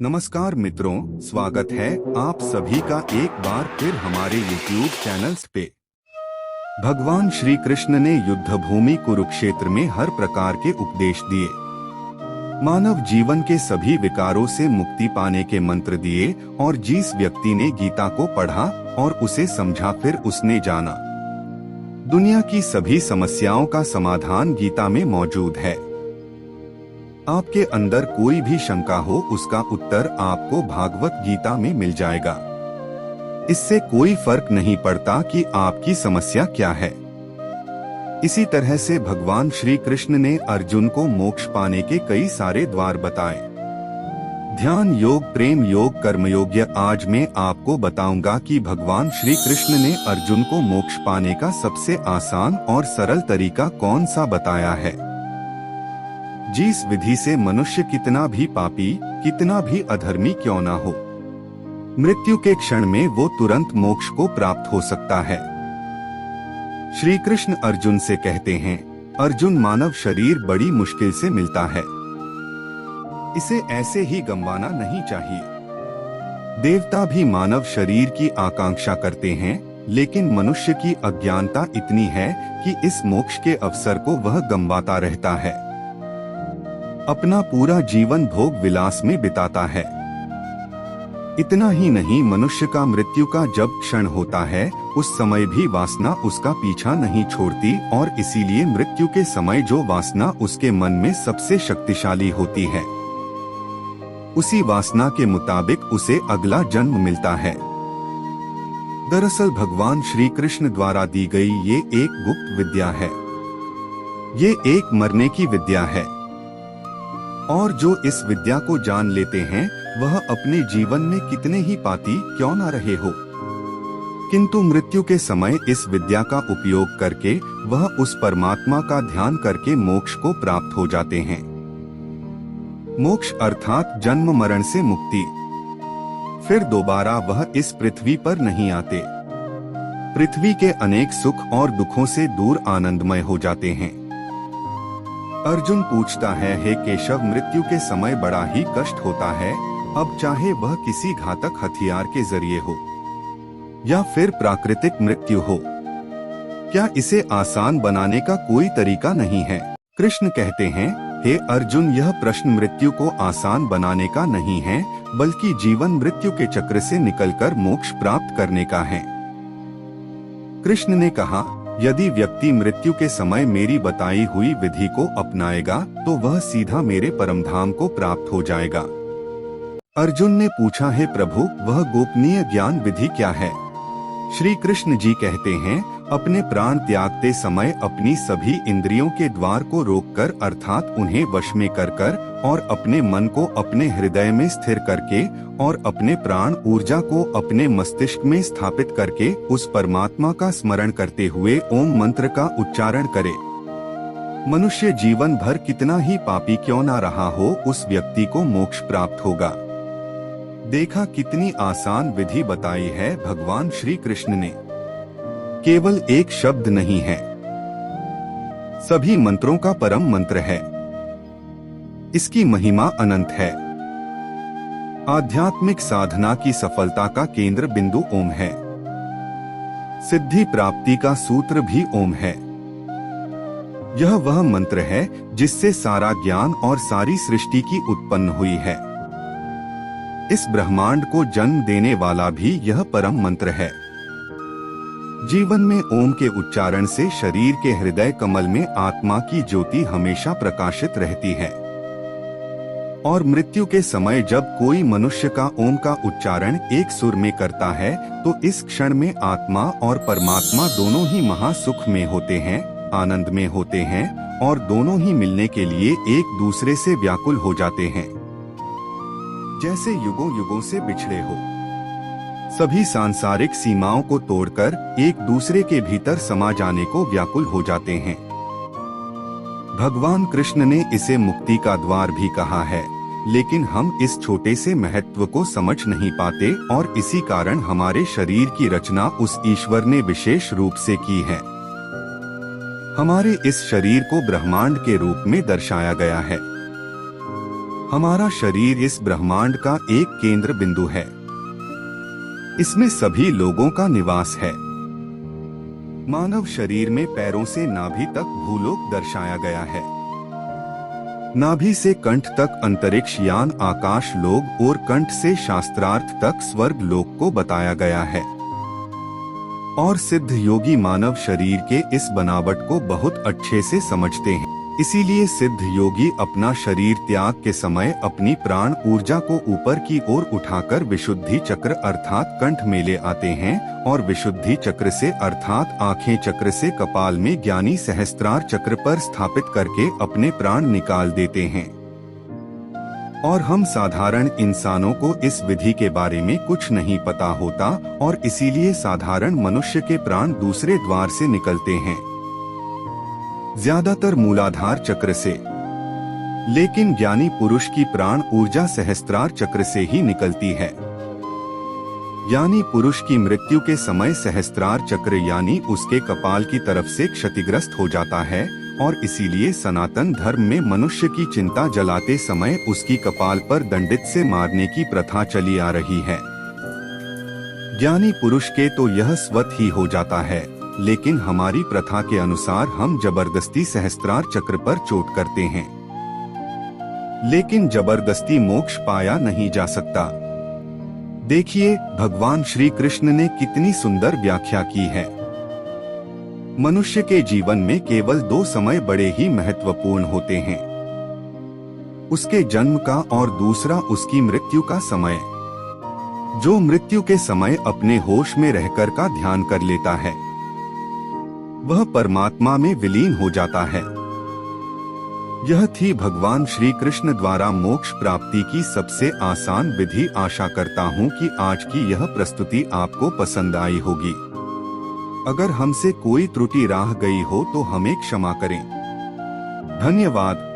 नमस्कार मित्रों, स्वागत है आप सभी का एक बार फिर हमारे YouTube चैनल्स पे। भगवान श्री कृष्ण ने युद्ध भूमि कुरुक्षेत्र में हर प्रकार के उपदेश दिए, मानव जीवन के सभी विकारों से मुक्ति पाने के मंत्र दिए और जिस व्यक्ति ने गीता को पढ़ा और उसे समझा फिर उसने जाना, दुनिया की सभी समस्याओं का समाधान गीता में मौजूद है। आपके अंदर कोई भी शंका हो उसका उत्तर आपको भागवत गीता में मिल जाएगा। इससे कोई फर्क नहीं पड़ता कि आपकी समस्या क्या है। इसी तरह से भगवान श्री कृष्ण ने अर्जुन को मोक्ष पाने के कई सारे द्वार बताए। ध्यान योग, प्रेम योग, कर्मयोग। आज मैं आपको बताऊंगा कि भगवान श्री कृष्ण ने अर्जुन को मोक्ष पाने का सबसे आसान और सरल तरीका कौन सा बताया है। जिस विधि से मनुष्य कितना भी पापी, कितना भी अधर्मी क्यों ना हो, मृत्यु के क्षण में वो तुरंत मोक्ष को प्राप्त हो सकता है। श्री कृष्ण अर्जुन से कहते हैं, अर्जुन, मानव शरीर बड़ी मुश्किल से मिलता है, इसे ऐसे ही गंवाना नहीं चाहिए। देवता भी मानव शरीर की आकांक्षा करते हैं, लेकिन मनुष्य की अज्ञानता इतनी है कि इस मोक्ष के अवसर को वह गंवाता रहता है, अपना पूरा जीवन भोग विलास में बिताता है। इतना ही नहीं, मनुष्य का मृत्यु का जब क्षण होता है उस समय भी वासना उसका पीछा नहीं छोड़ती और इसीलिए मृत्यु के समय जो वासना उसके मन में सबसे शक्तिशाली होती है, उसी वासना के मुताबिक उसे अगला जन्म मिलता है। दरअसल भगवान श्री कृष्ण द्वारा दी गई ये एक गुप्त विद्या है, ये एक मरने की विद्या है, और जो इस विद्या को जान लेते हैं वह अपने जीवन में कितने ही पाती क्यों ना रहे हो, किंतु मृत्यु के समय इस विद्या का उपयोग करके वह उस परमात्मा का ध्यान करके मोक्ष को प्राप्त हो जाते हैं। मोक्ष अर्थात जन्म मरण से मुक्ति। फिर दोबारा वह इस पृथ्वी पर नहीं आते, पृथ्वी के अनेक सुख और दुखों से दूर आनंदमय हो जाते हैं। अर्जुन पूछता है, हे केशव, मृत्यु के समय बड़ा ही कष्ट होता है, अब चाहे वह किसी घातक हथियार के जरिए हो या फिर प्राकृतिक मृत्यु हो, क्या इसे आसान बनाने का कोई तरीका नहीं है? कृष्ण कहते हैं, हे अर्जुन, यह प्रश्न मृत्यु को आसान बनाने का नहीं है, बल्कि जीवन मृत्यु के चक्र से निकलकर मोक्ष प्राप्त करने का है। कृष्ण ने कहा, यदि व्यक्ति मृत्यु के समय मेरी बताई हुई विधि को अपनाएगा तो वह सीधा मेरे परमधाम को प्राप्त हो जाएगा। अर्जुन ने पूछा, है प्रभु, वह गोपनीय ज्ञान विधि क्या है? श्री कृष्ण जी कहते हैं, अपने प्राण त्यागते समय अपनी सभी इंद्रियों के द्वार को रोककर अर्थात उन्हें वश में कर और अपने मन को अपने हृदय में स्थिर करके और अपने प्राण ऊर्जा को अपने मस्तिष्क में स्थापित करके उस परमात्मा का स्मरण करते हुए ओम मंत्र का उच्चारण करे। मनुष्य जीवन भर कितना ही पापी क्यों ना रहा हो, उस व्यक्ति को मोक्ष प्राप्त होगा। देखा कितनी आसान विधि बताई है भगवान श्री कृष्ण ने। केवल एक शब्द नहीं है, सभी मंत्रों का परम मंत्र है। इसकी महिमा अनंत है। आध्यात्मिक साधना की सफलता का केंद्र बिंदु ओम है। सिद्धि प्राप्ति का सूत्र भी ओम है। यह वह मंत्र है जिससे सारा ज्ञान और सारी सृष्टि की उत्पन्न हुई है। इस ब्रह्मांड को जन्म देने वाला भी यह परम मंत्र है। जीवन में ओम के उच्चारण से शरीर के हृदय कमल में आत्मा की ज्योति हमेशा प्रकाशित रहती है, और मृत्यु के समय जब कोई मनुष्य का ओम का उच्चारण एक सुर में करता है तो इस क्षण में आत्मा और परमात्मा दोनों ही महासुख में होते हैं, आनंद में होते हैं, और दोनों ही मिलने के लिए एक दूसरे से व्याकुल हो जाते हैं, जैसे युगों युगों से बिछड़े हो। सभी सांसारिक सीमाओं को तोड़कर एक दूसरे के भीतर समा जाने को व्याकुल हो जाते हैं। भगवान कृष्ण ने इसे मुक्ति का द्वार भी कहा है, लेकिन हम इस छोटे से महत्व को समझ नहीं पाते और इसी कारण हमारे शरीर की रचना उस ईश्वर ने विशेष रूप से की है। हमारे इस शरीर को ब्रह्मांड के रूप में दर्शाया गया है। हमारा शरीर इस ब्रह्मांड का एक केंद्र बिंदु है। इसमें सभी लोगों का निवास है। मानव शरीर में पैरों से नाभि तक भूलोक दर्शाया गया है। नाभि से कंठ तक अंतरिक्ष यान आकाश लोक और कंठ से शास्त्रार्थ तक स्वर्ग लोक को बताया गया है। और सिद्ध योगी मानव शरीर के इस बनावट को बहुत अच्छे से समझते हैं। इसीलिए सिद्ध योगी अपना शरीर त्याग के समय अपनी प्राण ऊर्जा को ऊपर की ओर उठाकर विशुद्धि चक्र अर्थात कंठ में ले आते हैं और विशुद्धि चक्र से अर्थात आंखें चक्र से कपाल में ज्ञानी सहस्त्रार चक्र पर स्थापित करके अपने प्राण निकाल देते हैं। और हम साधारण इंसानों को इस विधि के बारे में कुछ नहीं पता होता और इसीलिए साधारण मनुष्य के प्राण दूसरे द्वार से निकलते हैं, ज्यादातर मूलाधार चक्र से। लेकिन ज्ञानी पुरुष की प्राण ऊर्जा सहस्त्रार चक्र से ही निकलती है। ज्ञानी पुरुष की मृत्यु के समय सहस्त्रार चक्र यानी उसके कपाल की तरफ से क्षतिग्रस्त हो जाता है और इसीलिए सनातन धर्म में मनुष्य की चिंता जलाते समय उसकी कपाल पर दंडित से मारने की प्रथा चली आ रही है। ज्ञानी पुरुष के तो यह स्वतः ही हो जाता है, लेकिन हमारी प्रथा के अनुसार हम जबरदस्ती सहस्त्रार चक्र पर चोट करते हैं। लेकिन जबरदस्ती मोक्ष पाया नहीं जा सकता। देखिए भगवान श्री कृष्ण ने कितनी सुंदर व्याख्या की है। मनुष्य के जीवन में केवल दो समय बड़े ही महत्वपूर्ण होते हैं, उसके जन्म का और दूसरा उसकी मृत्यु का समय। जो मृत्यु के समय अपने होश में रहकर का ध्यान कर लेता है वह परमात्मा में विलीन हो जाता है। यह थी भगवान श्री कृष्ण द्वारा मोक्ष प्राप्ति की सबसे आसान विधि। आशा करता हूँ कि आज की यह प्रस्तुति आपको पसंद आई होगी। अगर हमसे कोई त्रुटि रह गई हो तो हमें क्षमा करें। धन्यवाद।